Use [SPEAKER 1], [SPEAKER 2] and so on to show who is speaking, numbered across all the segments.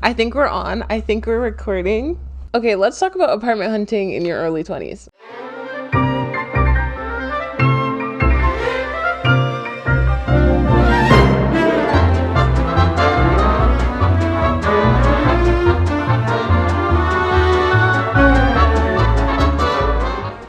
[SPEAKER 1] I think we're on. I think we're recording. Okay, let's talk about apartment hunting in your early 20s.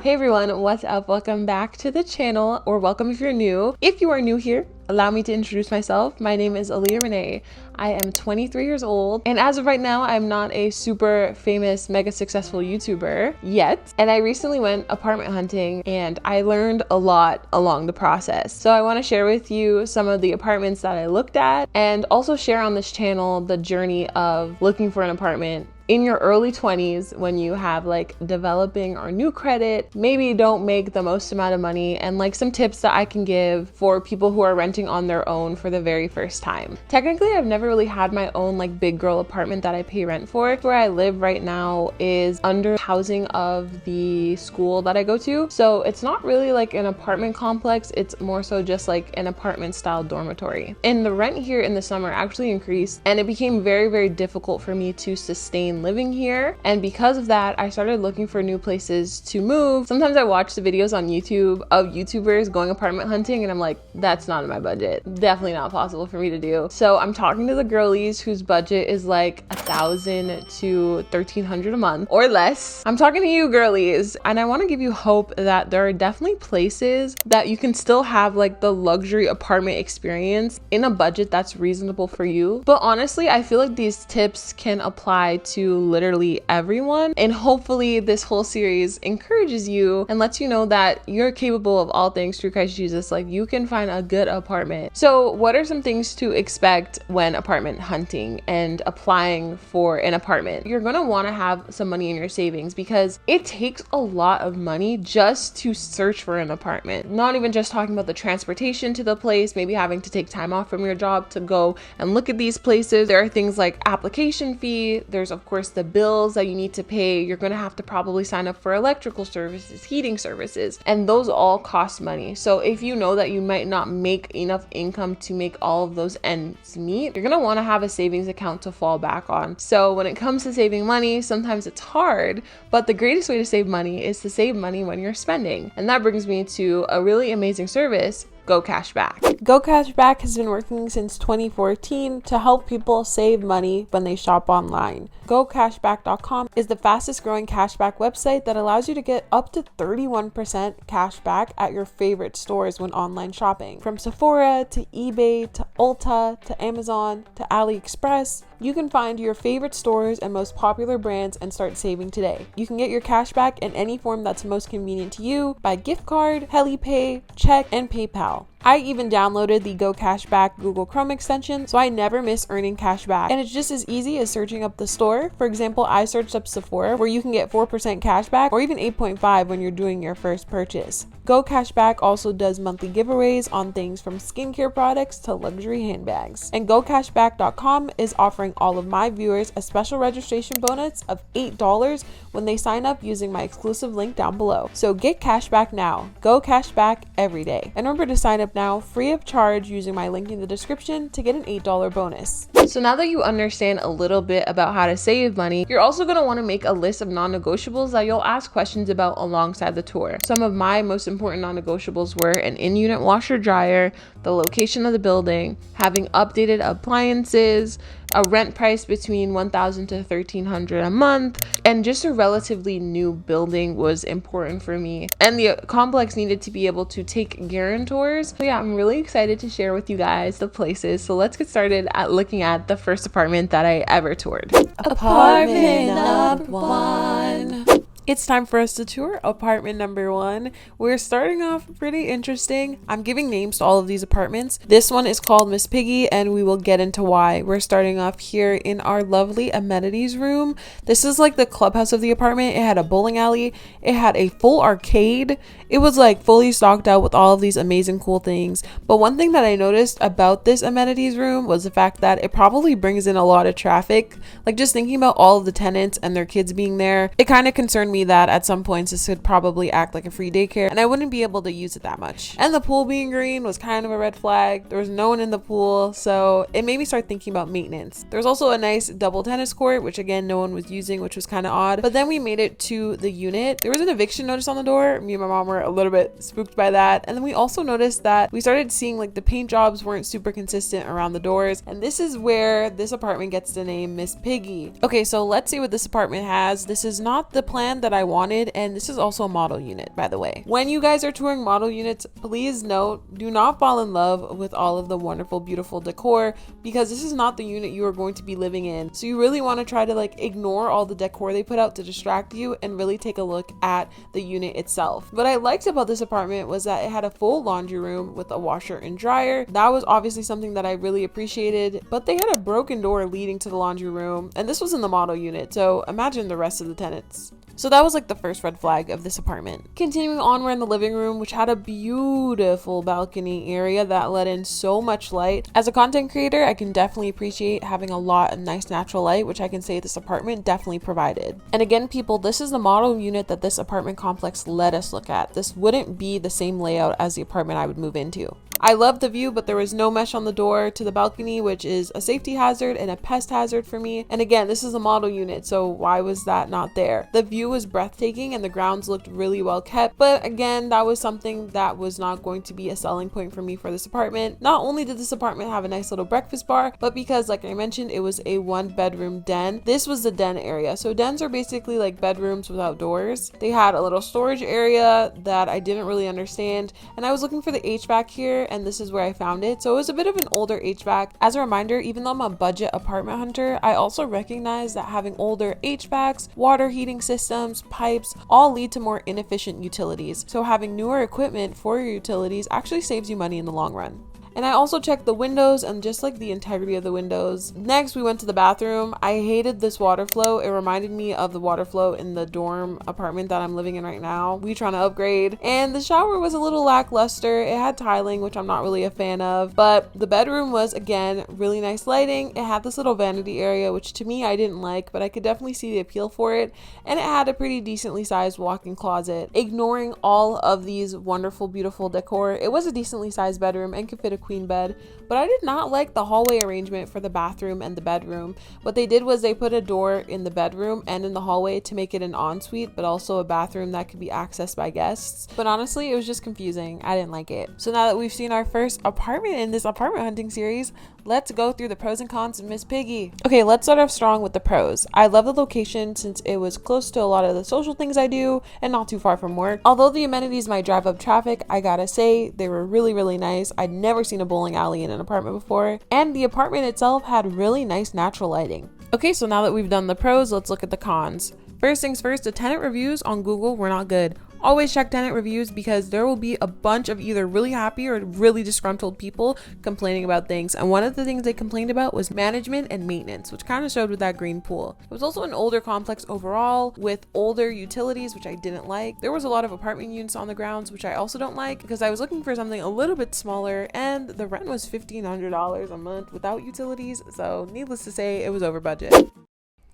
[SPEAKER 1] Hey everyone, what's up? Welcome back to the channel, or welcome if you're new. If you are new here, allow me to introduce myself. My name is Aliyah Renee. I am 23 years old, and as of right now, I'm not a super famous, mega successful YouTuber yet. And I recently went apartment hunting, and I learned a lot along the process. So I want to share with you some of the apartments that I looked at, and also share on this channel the journey of looking for an apartment in your early 20s when you have like developing or new credit, maybe don't make the most amount of money, and like some tips that I can give for people who are renting on their own for the very first time. Technically, I've never really had my own like big girl apartment that I pay rent for. Where I live right now is under housing of the school that I go to. So it's not really like an apartment complex. It's more so just like an apartment style dormitory. And the rent here in the summer actually increased, and it became very, very difficult for me to sustain living here. And because of that, I started looking for new places to move. Sometimes I watch the videos on YouTube of YouTubers going apartment hunting, and I'm like, that's not in my budget. Definitely not possible for me to do. So I'm talking to the girlies whose budget is like $1,000 to $1,300 a month or less. I'm talking to you girlies, and I want to give you hope that there are definitely places that you can still have like the luxury apartment experience in a budget that's reasonable for you. But honestly, I feel like these tips can apply to literally everyone, and hopefully this whole series encourages you and lets you know that you're capable of all things through Christ Jesus. Like, you can find a good apartment. So what are some things to expect when apartment hunting and applying for an apartment? You're going to want to have some money in your savings, because it takes a lot of money just to search for an apartment. Not even just talking about the transportation to the place, maybe having to take time off from your job to go and look at these places. There are things like application fee. There's of course the bills that you need to pay. You're going to have to probably sign up for electrical services, heating services, and those all cost money. So if you know that you might not make enough income to make all of those ends meet, you're going to want to have a savings account to fall back on. So when it comes to saving money, sometimes it's hard, but the greatest way to save money is to save money when you're spending. And that brings me to a really amazing service, GoCashback. GoCashback has been working since 2014 to help people save money when they shop online. GoCashback.com is the fastest growing cashback website that allows you to get up to 31% cash back at your favorite stores when online shopping. From Sephora to eBay to Ulta to Amazon to AliExpress, you can find your favorite stores and most popular brands and start saving today. You can get your cash back in any form that's most convenient to you, by gift card, HeliPay, check, and PayPal. I even downloaded the GoCashback Google Chrome extension, so I never miss earning cash back. And it's just as easy as searching up the store. For example, I searched up Sephora, where you can get 4% cash back, or even 8.5% when you're doing your first purchase. GoCashback also does monthly giveaways on things from skincare products to luxury handbags. And GoCashback.com is offering all of my viewers a special registration bonus of $8 when they sign up using my exclusive link down below. So get cash back now. GoCashback every day. And remember to sign up now free of charge using my link in the description to get an $8 bonus. So now that you understand a little bit about how to save money, you're also going to want to make a list of non-negotiables that you'll ask questions about alongside the tour. Some of my most important non-negotiables were an in-unit washer dryer, the location of the building, having updated appliances, a rent price between $1,000 to $1,300 a month, and just a relatively new building was important for me. And the complex needed to be able to take guarantors. So yeah, I'm really excited to share with you guys the places. So let's get started at looking at the first apartment that I ever toured. Apartment number 1. It's time for us to tour apartment number 1. We're starting off pretty interesting. I'm giving names to all of these apartments. This one is called Miss Piggy, and we will get into why. We're starting off here in our lovely amenities room. This is like the clubhouse of the apartment. It had a bowling alley. It had a full arcade. It was like fully stocked out with all of these amazing cool things. But one thing that I noticed about this amenities room was the fact that it probably brings in a lot of traffic. Like, just thinking about all of the tenants and their kids being there, it kind of concerned me that at some points this could probably act like a free daycare and I wouldn't be able to use it that much. And the pool being green was kind of a red flag. There was no one in the pool, so it made me start thinking about maintenance. There was also a nice double tennis court, which again no one was using, which was kind of odd. But then we made it to the unit. There was an eviction notice on the door. Me and my mom were a little bit spooked by that. And then we also noticed that we started seeing like the paint jobs weren't super consistent around the doors, and this is where this apartment gets the name Miss Piggy. Okay, so let's see what this apartment has. This is not the plan that I wanted, and this is also a model unit, by the way. When you guys are touring model units, please note, do not fall in love with all of the wonderful, beautiful decor, because this is not the unit you are going to be living in. So you really want to try to like ignore all the decor they put out to distract you and really take a look at the unit itself. What I liked about this apartment was that it had a full laundry room with a washer and dryer. That was obviously something that I really appreciated, but they had a broken door leading to the laundry room, and this was in the model unit, so imagine the rest of the tenants. So that was like the first red flag of this apartment. Continuing on, we're in the living room, which had a beautiful balcony area that let in so much light. As a content creator, I can definitely appreciate having a lot of nice natural light, which I can say this apartment definitely provided. And again, people, this is the model unit that this apartment complex let us look at. This wouldn't be the same layout as the apartment I would move into. I loved the view, but there was no mesh on the door to the balcony, which is a safety hazard and a pest hazard for me. And again, this is a model unit, so why was that not there? The view was breathtaking and the grounds looked really well kept, but again, that was something that was not going to be a selling point for me for this apartment. Not only did this apartment have a nice little breakfast bar, but because, like I mentioned, it was a 1-bedroom den. This was the den area. So dens are basically like bedrooms without doors. They had a little storage area that I didn't really understand, and I was looking for the HVAC here, and this is where I found it. So it was a bit of an older HVAC. As a reminder, even though I'm a budget apartment hunter, I also recognize that having older HVACs, water heating systems, pipes, all lead to more inefficient utilities. So having newer equipment for your utilities actually saves you money in the long run. And I also checked the windows and just like the integrity of the windows. Next, we went to the bathroom. I hated this water flow. It reminded me of the water flow in the dorm apartment that I'm living in right now. We trying to upgrade. And the shower was a little lackluster. It had tiling, which I'm not really a fan of. But the bedroom was, again, really nice lighting. It had this little vanity area, which to me I didn't like, but I could definitely see the appeal for it. And it had a pretty decently sized walk-in closet. Ignoring all of these wonderful, beautiful decor, it was a decently sized bedroom and could fit a queen bed, but I did not like the hallway arrangement for the bathroom and the bedroom. What they did was they put a door in the bedroom and in the hallway to make it an ensuite, but also a bathroom that could be accessed by guests. But honestly, it was just confusing. I didn't like it. So now that we've seen our first apartment in this apartment hunting series, let's go through the pros and cons of Miss Piggy. Okay, let's start off strong with the pros. I love the location since it was close to a lot of the social things I do and not too far from work. Although the amenities might drive up traffic, I gotta say they were really, really nice. I'd never seen a bowling alley in an apartment before, and the apartment itself had really nice natural lighting. Okay, so now that we've done the pros, let's look at the cons. First things first, the tenant reviews on Google were not good. Always check tenant reviews because there will be a bunch of either really happy or really disgruntled people complaining about things. And one of the things they complained about was management and maintenance, which kind of showed with that green pool. It was also an older complex overall with older utilities, which I didn't like. There was a lot of apartment units on the grounds, which I also don't like because I was looking for something a little bit smaller and the rent was $1,500 a month without utilities. So needless to say, it was over budget.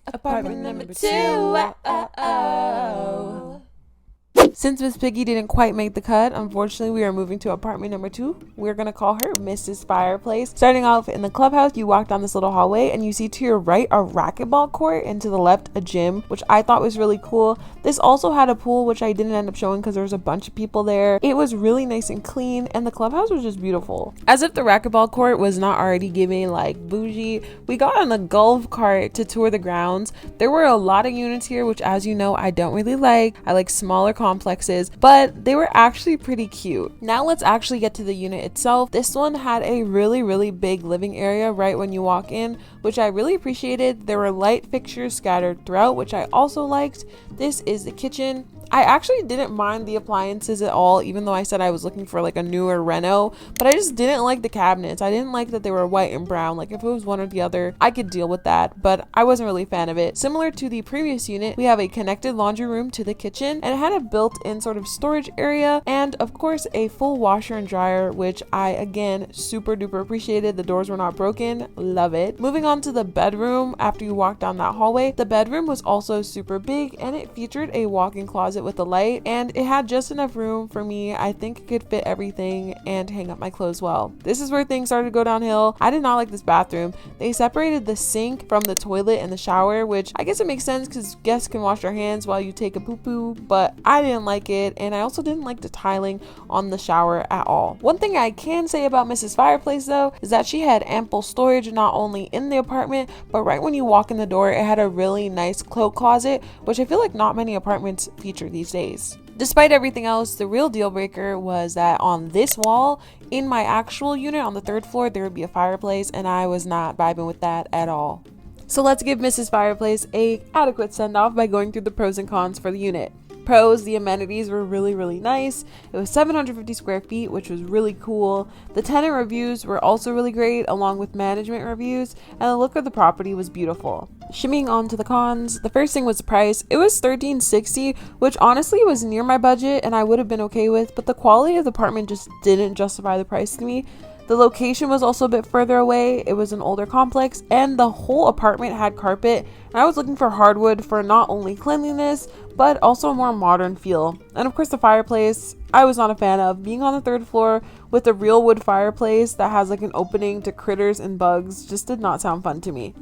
[SPEAKER 1] Apartment number 2. Since Miss Piggy didn't quite make the cut, unfortunately, we are moving to apartment number 2. We're going to call her Mrs. Fireplace. Starting off in the clubhouse, you walk down this little hallway and you see to your right a racquetball court and to the left a gym, which I thought was really cool. This also had a pool, which I didn't end up showing because there was a bunch of people there. It was really nice and clean and the clubhouse was just beautiful. As if the racquetball court was not already giving like bougie, we got on a golf cart to tour the grounds. There were a lot of units here, which as you know, I don't really like. I like smaller complexes, but they were actually pretty cute. Now let's actually get to the unit itself. This one had a really big living area right when you walk in, which I really appreciated. There were light fixtures scattered throughout, which I also liked. This is the kitchen. I actually didn't mind the appliances at all, even though I said I was looking for like a newer reno, but I just didn't like the cabinets. I didn't like that they were white and brown. Like if it was one or the other, I could deal with that, but I wasn't really a fan of it. Similar to the previous unit, we have a connected laundry room to the kitchen, and it had a built-in sort of storage area, and of course a full washer and dryer, which I again super duper appreciated. The doors were not broken. Love it. Moving on to the bedroom, after you walk down that hallway, the bedroom was also super big, and it featured a walk-in closet with a light, and it had just enough room for me. I think it could fit everything and hang up my clothes well. This is where things started to go downhill. I did not like this bathroom. They separated the sink from the toilet and the shower, which I guess it makes sense because guests can wash their hands while you take a poo-poo, but I didn't like it, and I also didn't like the tiling on the shower at all. One thing I can say about Mrs. Fireplace though is that she had ample storage not only in the apartment, but right when you walk in the door, it had a really nice cloak closet, which I feel like not many apartments feature these days. Despite everything else, the real deal breaker was that on this wall, in my actual unit on the 3rd floor, there would be a fireplace, and I was not vibing with that at all. So let's give Mrs. Fireplace a adequate send-off by going through the pros and cons for the unit. Pros, the amenities were really nice. It was 750 square feet, which was really cool. The tenant reviews were also really great, along with management reviews, and the look of the property was beautiful. Shimmying on to the cons, the first thing was the price. It was $13.60, which honestly was near my budget and I would have been okay with, but the quality of the apartment just didn't justify the price to me. The location was also a bit further away. It was an older complex, and the whole apartment had carpet, and I was looking for hardwood for not only cleanliness, but also a more modern feel. And of course the fireplace, I was not a fan of. Being on the 3rd floor with a real wood fireplace that has like an opening to critters and bugs just did not sound fun to me.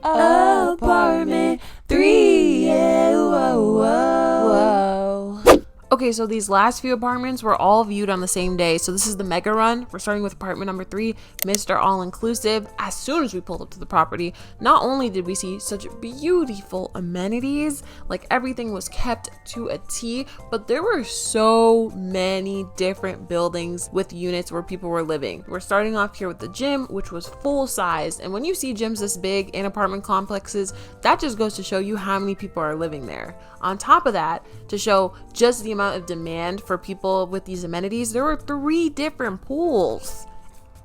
[SPEAKER 1] Apartment 3, yeah, whoa, whoa. Okay, so these last few apartments were all viewed on the same day. So this is the mega run. We're starting with apartment number 3, Mr. All-Inclusive. As soon as we pulled up to the property, not only did we see such beautiful amenities, like everything was kept to a T, but there were so many different buildings with units where people were living. We're starting off here with the gym, which was full size. And when you see gyms this big in apartment complexes, that just goes to show you how many people are living there. On top of that, to show just the amount of demand for people with these amenities, there were 3 different pools.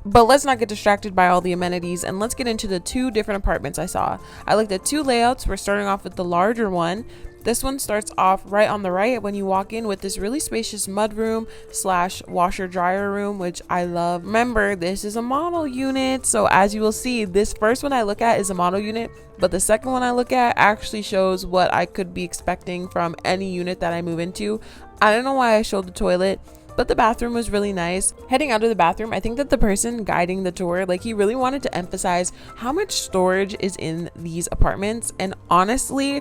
[SPEAKER 1] But let's not get distracted by all the amenities, and let's get into the 2 different apartments I saw. I liked the 2 layouts. We're starting off with the larger one. This one starts off right on the right when you walk in with this really spacious mudroom / washer dryer room, which I love. Remember, this is a model unit, so as you will see, this first one I look at is a model unit, but the second one I look at actually shows what I could be expecting from any unit that I move into. I don't know why I showed the toilet, but the bathroom was really nice. Heading out of the bathroom, I think that the person guiding the tour, like, he really wanted to emphasize how much storage is in these apartments, and honestly,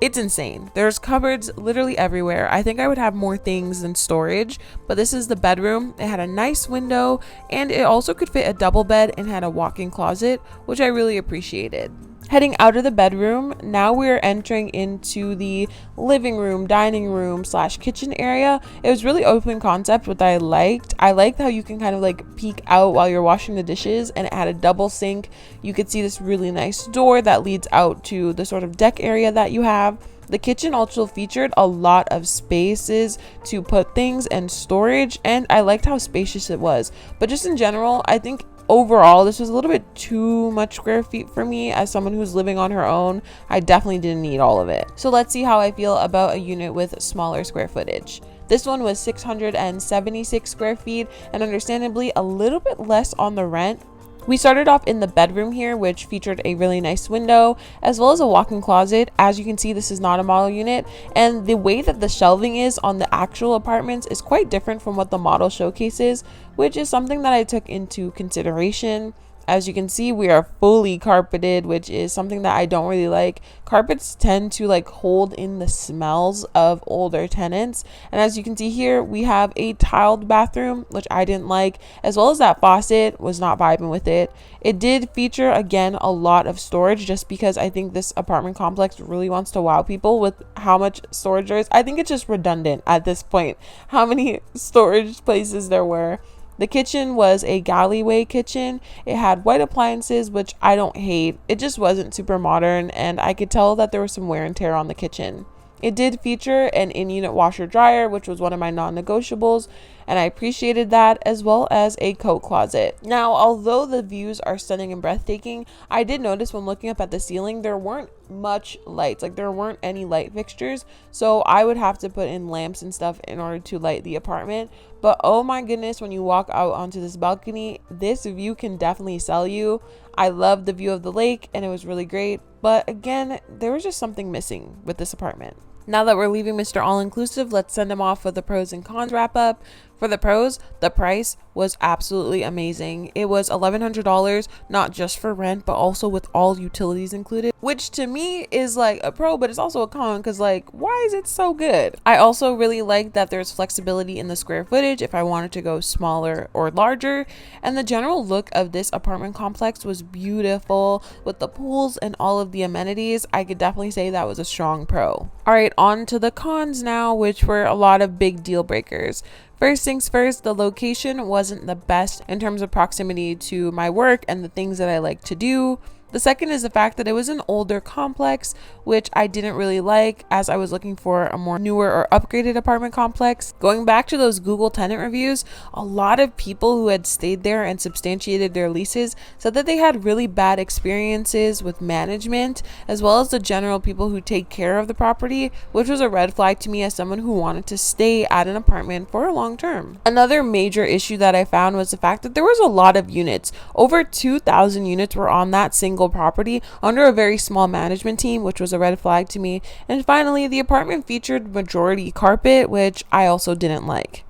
[SPEAKER 1] it's insane. There's cupboards literally everywhere. I think I would have more things than storage, but this is the bedroom. It had a nice window, and it also could fit a double bed and had a walk-in closet, which I really appreciated. Heading out of the bedroom, now we're entering into the living room, dining room / kitchen area. It was really open concept, which I liked. I liked how you can kind of like peek out while you're washing the dishes, and it had a double sink. You could see this really nice door that leads out to the sort of deck area that you have. The kitchen also featured a lot of spaces to put things and storage, and I liked how spacious it was. But just in general, I think overall this was a little bit too much square feet for me. As someone who's living on her own, I definitely didn't need all of it. So let's see how I feel about a unit with smaller square footage. This one was 676 square feet, and understandably a little bit less on the rent. We started off in the bedroom here, which featured a really nice window as well as a walk-in closet. As you can see, this is not a model unit, and the way that the shelving is on the actual apartments is quite different from what the model showcases, which is something that I took into consideration. As you can see, we are fully carpeted, which is something that I don't really like. Carpets tend to like hold in the smells of older tenants. And as you can see here, we have a tiled bathroom, which I didn't like, as well as that faucet. Was not vibing with it. It did feature, again, a lot of storage, just because I think this apartment complex really wants to wow people with how much storage there is. I think it's just redundant at this point, how many storage places there were. The kitchen was a galleyway kitchen. It had white appliances, which I don't hate. It just wasn't super modern, and I could tell that there was some wear and tear on the kitchen. It did feature an in-unit washer dryer, which was one of my non-negotiables, and I appreciated that, as well as a coat closet. Now, although the views are stunning and breathtaking, I did notice when looking up at the ceiling, there weren't much lights. Like, there weren't any light fixtures, so I would have to put in lamps and stuff in order to light the apartment. But oh my goodness, when you walk out onto this balcony, this view can definitely sell you. I loved the view of the lake and it was really great, but again, there was just something missing with this apartment. Now that we're leaving Mr. All-Inclusive, let's send him off with the pros and cons wrap up. For the pros, the price was absolutely amazing. It was $1,100, not just for rent, but also with all utilities included, which to me is like a pro, but it's also a con because, like, why is it so good? I also really like that there's flexibility in the square footage if I wanted to go smaller or larger. And the general look of this apartment complex was beautiful with the pools and all of the amenities. I could definitely say that was a strong pro. All right, on to the cons now, which were a lot of big deal breakers. First things first, the location wasn't the best in terms of proximity to my work and the things that I like to do. The second is the fact that it was an older complex, which I didn't really like, as I was looking for a more newer or upgraded apartment complex. Going back to those Google tenant reviews, a lot of people who had stayed there and substantiated their leases said that they had really bad experiences with management, as well as the general people who take care of the property, which was a red flag to me as someone who wanted to stay at an apartment for a long term. Another major issue that I found was the fact that there was a lot of units. Over 2,000 units were on that single property under a very small management team, which was a red flag to me. And finally, the apartment featured majority carpet, which I also didn't like.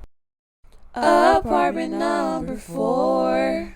[SPEAKER 1] Apartment number 4.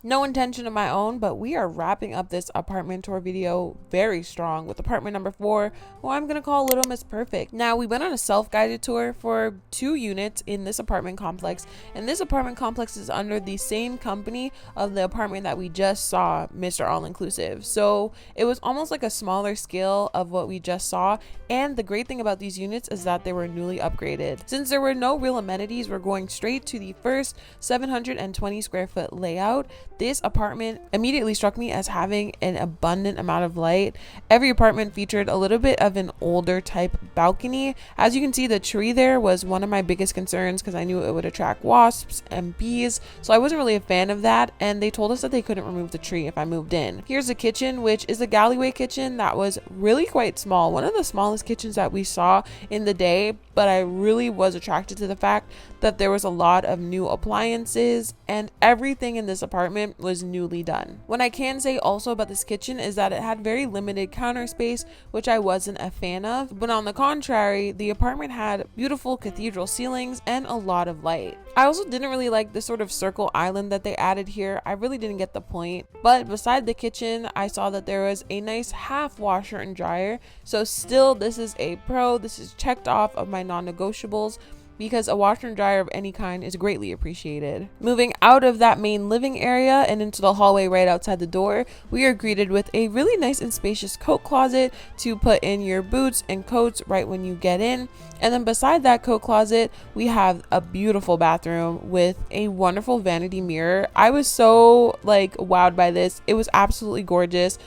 [SPEAKER 1] No intention of my own, but we are wrapping up this apartment tour video very strong with apartment number 4, who I'm going to call Little Miss Perfect. Now, we went on a self-guided tour for 2 units in this apartment complex, and this apartment complex is under the same company of the apartment that we just saw, Mr. All-Inclusive. So it was almost like a smaller scale of what we just saw, and the great thing about these units is that they were newly upgraded. Since there were no real amenities, we're going straight to the first 720 square foot layout. This apartment immediately struck me as having an abundant amount of light. Every apartment featured a little bit of an older type balcony. As you can see, the tree there was one of my biggest concerns because I knew it would attract wasps and bees, so I wasn't really a fan of that, and they told us that they couldn't remove the tree if I moved in. Here's the kitchen, which is a gallery kitchen that was really quite small, one of the smallest kitchens that we saw in the day, but I really was attracted to the fact that there was a lot of new appliances and everything in this apartment was newly done. What I can say also about this kitchen is that it had very limited counter space, which I wasn't a fan of, but on the contrary, the apartment had beautiful cathedral ceilings and a lot of light. I also didn't really like the sort of circle island that they added here. I really didn't get the point, but beside the kitchen, I saw that there was a nice half washer and dryer, so still this is a pro. This is checked off of my non-negotiables, because a washer and dryer of any kind is greatly appreciated. Moving out of that main living area and into the hallway right outside the door, we are greeted with a really nice and spacious coat closet to put in your boots and coats right when you get in. And then beside that coat closet, we have a beautiful bathroom with a wonderful vanity mirror. I was so wowed by this. It was absolutely gorgeous.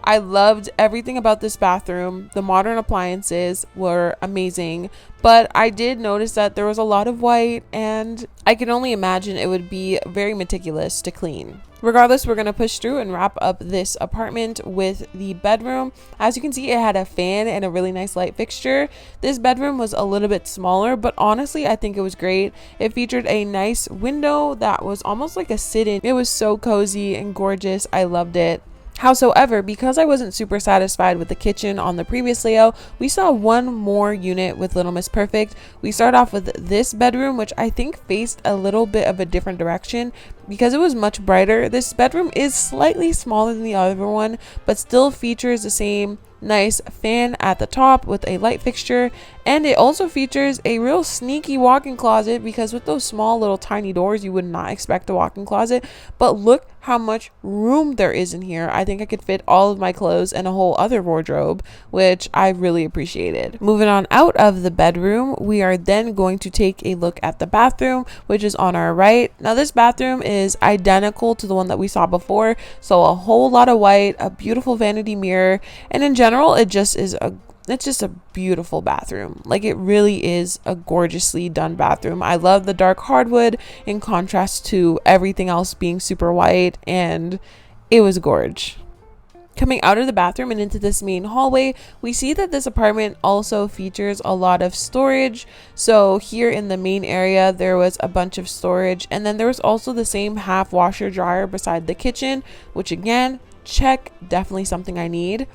[SPEAKER 1] I loved everything about this bathroom. The modern appliances were amazing, but I did notice that there was a lot of white, and I can only imagine it would be very meticulous to clean. Regardless, we're going to push through and wrap up this apartment with the bedroom. As you can see, it had a fan and a really nice light fixture. This bedroom was a little bit smaller, but honestly, I think it was great. It featured a nice window that was almost like a sit-in. It was so cozy and gorgeous. I loved it. Howsoever, because I wasn't super satisfied with the kitchen on the previous layout, we saw one more unit with Little Miss Perfect. We start off with this bedroom, which I think faced a little bit of a different direction because it was much brighter. This bedroom is slightly smaller than the other one, but still features the same nice fan at the top with a light fixture, and it also features a real sneaky walk-in closet, because with those small little tiny doors you would not expect a walk-in closet, but look how much room there is in here. I think I could fit all of my clothes and a whole other wardrobe, which I really appreciated. Moving on out of the bedroom, we are then going to take a look at the bathroom, which is on our right. Now this bathroom is identical to the one that we saw before, so a whole lot of white, a beautiful vanity mirror, and in general it just is a it's just a beautiful bathroom. Like, it really is a gorgeously done bathroom. I love the dark hardwood in contrast to everything else being super white, and it was gorge. Coming out of the bathroom and into this main hallway, we see that this apartment also features a lot of storage. So here in the main area, there was a bunch of storage, and then there was also the same half washer dryer beside the kitchen, which again, check, definitely something I need.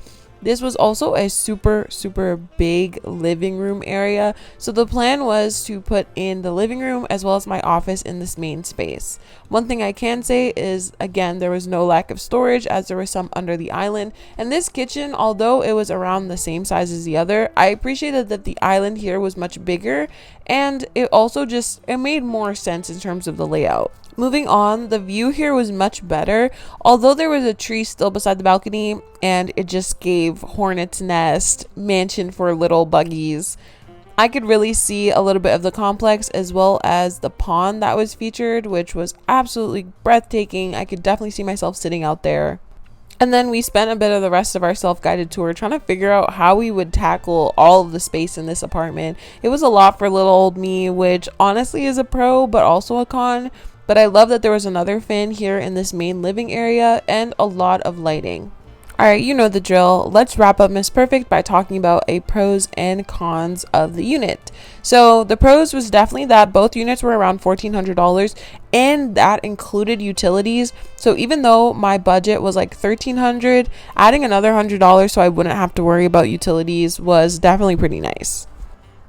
[SPEAKER 1] This was also a super big living room area. So the plan was to put in the living room as well as my office in this main space. One thing I can say is, again, there was no lack of storage as there was some under the island. And this kitchen, although it was around the same size as the other, I appreciated that the island here was much bigger, and it also it made more sense in terms of the layout. Moving on, the view here was much better, although there was a tree still beside the balcony and it just gave hornet's nest, mansion for little buggies. I could really see a little bit of the complex as well as the pond that was featured, which was absolutely breathtaking. I could definitely see myself sitting out there. And then we spent a bit of the rest of our self-guided tour trying to figure out how we would tackle all of the space in this apartment. It was a lot for little old me, which honestly is a pro but also a con. But I love that there was another fan here in this main living area and a lot of lighting. Alright, you know the drill. Let's wrap up Miss Perfect by talking about a pros and cons of the unit. So the pros was definitely that both units were around $1,400, and that included utilities. So even though my budget was like $1,300, adding another $100 so I wouldn't have to worry about utilities was definitely pretty nice.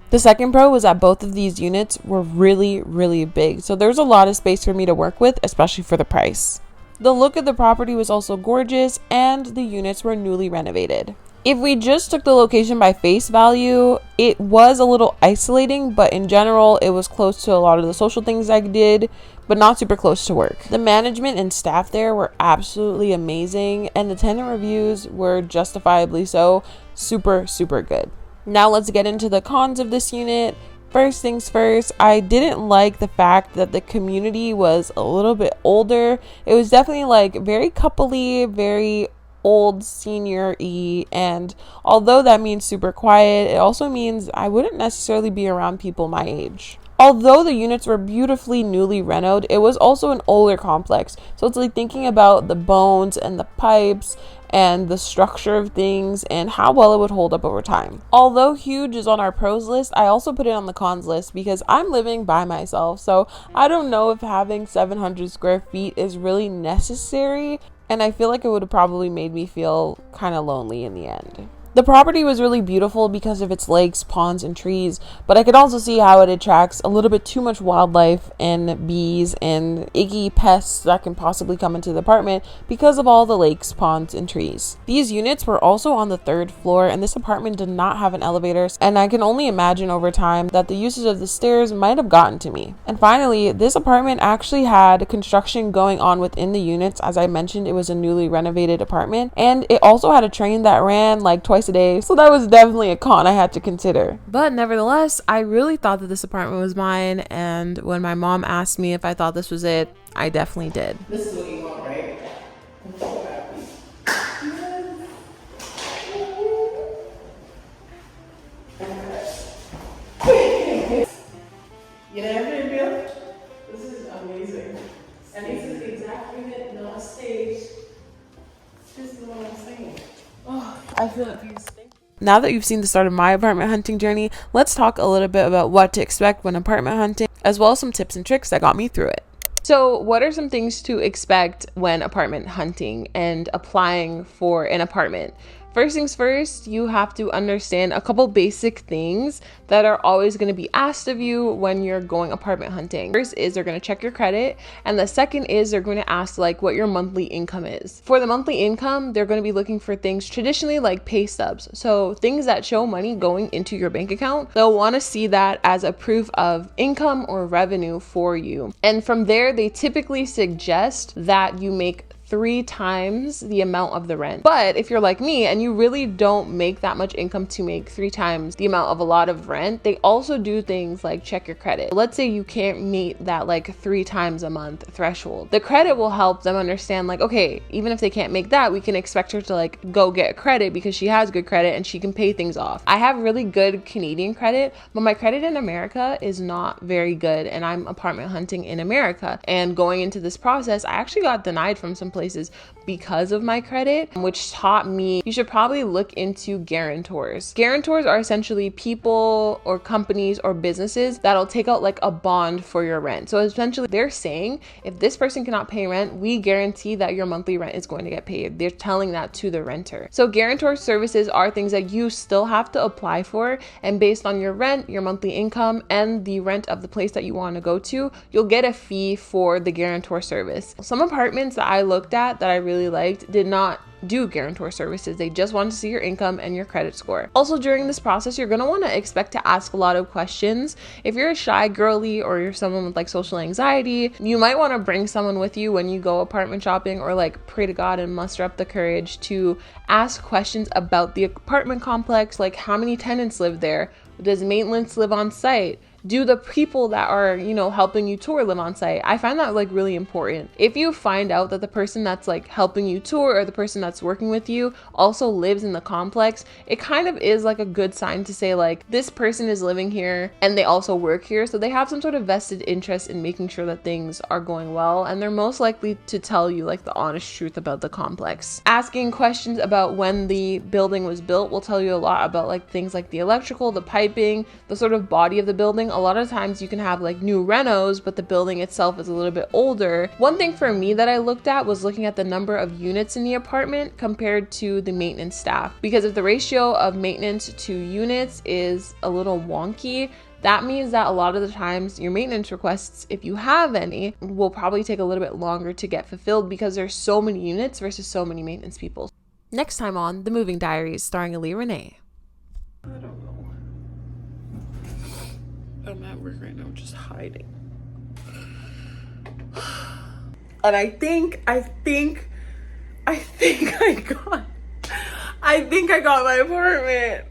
[SPEAKER 1] The second pro was that both of these units were really big, so there's a lot of space for me to work with, especially for the price. The look of the property was also gorgeous, and the units were newly renovated. If we just took the location by face value, it was a little isolating, but in general, it was close to a lot of the social things I did, but not super close to work. The management and staff there were absolutely amazing, and the tenant reviews were justifiably so, super good. Now let's get into the cons of this unit. First things first, I didn't like the fact that the community was a little bit older. It was definitely like very coupley, very old senior-y, and although that means super quiet, it also means I wouldn't necessarily be around people my age. Although the units were beautifully newly renovated, it was also an older complex. So it's like thinking about the bones and the pipes and the structure of things and how well it would hold up over time. Although huge is on our pros list, I also put it on the cons list because I'm living by myself. So I don't know if having 700 square feet is really necessary. And I feel like it would have probably made me feel kind of lonely in the end. The property was really beautiful because of its lakes, ponds, and trees, but I could also see how it attracts a little bit too much wildlife and bees and icky pests that can possibly come into the apartment because of all the lakes, ponds, and trees. These units were also on the 3rd floor, and this apartment did not have an elevator, and I can only imagine over time that the usage of the stairs might have gotten to me. And finally, this apartment actually had construction going on within the units. As I mentioned, it was a newly renovated apartment, and it also had a train that ran like twice a day, so that was definitely a con I had to consider. But nevertheless, I really thought that this apartment was mine, and when my mom asked me if I thought this was it, I definitely did.
[SPEAKER 2] This is what you want, right? I'm so happy. You know what I feel? This is amazing. And this is the exact unit, not staged. This is what I'm saying. Oh, I feel at peace.
[SPEAKER 1] Now that you've seen the start of my apartment hunting journey, let's talk a little bit about what to expect when apartment hunting, as well as some tips and tricks that got me through it. So what are some things to expect when apartment hunting and applying for an apartment? First things first, you have to understand a couple basic things that are always going to be asked of you when you're going apartment hunting. First is they're going to check your credit, and the second is they're going to ask like what your monthly income is. For the monthly income, they're going to be looking for things traditionally like pay stubs. So things that show money going into your bank account. They'll want to see that as a proof of income or revenue for you. And from there, they typically suggest that you make 3 times the amount of the rent. But if you're like me and you really don't make that much income to make 3 times the amount of a lot of rent, they also do things like check your credit. Let's say you can't meet that like 3 times a month threshold. The credit will help them understand like, okay, even if they can't make that, we can expect her to like go get credit because she has good credit and she can pay things off. I have really good Canadian credit, but my credit in America is not very good, and I'm apartment hunting in America. And going into this process, I actually got denied from some places because of my credit, which taught me you should probably look into guarantors. Guarantors are essentially people or companies or businesses that'll take out like a bond for your rent. So essentially they're saying if this person cannot pay rent, we guarantee that your monthly rent is going to get paid. They're telling that to the renter. So guarantor services are things that you still have to apply for, and based on your rent, your monthly income, and the rent of the place that you want to go to, you'll get a fee for the guarantor service. Some apartments that I looked at that I really liked did not do guarantor services. They just want to see your income and your credit score. Also, during this process, you're going to want to expect to ask a lot of questions. If you're a shy girly or you're someone with like social anxiety, you might want to bring someone with you when you go apartment shopping, or like pray to God and muster up the courage to ask questions about the apartment complex, like how many tenants live there? Does maintenance live on site? Do the people that are, helping you tour live on site? I find that like really important. If you find out that the person that's like helping you tour or the person that's working with you also lives in the complex, it kind of is like a good sign to say like this person is living here and they also work here. So they have some sort of vested interest in making sure that things are going well, and they're most likely to tell you like the honest truth about the complex. Asking questions about when the building was built will tell you a lot about like things like the electrical, the piping, the sort of body of the building. A lot of times you can have like new renos, but the building itself is a little bit older. One thing for me that I looked at was looking at the number of units in the apartment compared to the maintenance staff. Because if the ratio of maintenance to units is a little wonky, that means that a lot of the times your maintenance requests, if you have any, will probably take a little bit longer to get fulfilled because there's so many units versus so many maintenance people. Next time on The Moving Diaries, starring Aliyah Renee.
[SPEAKER 2] I don't know. I'm at work right now, just hiding. And I think I got my apartment.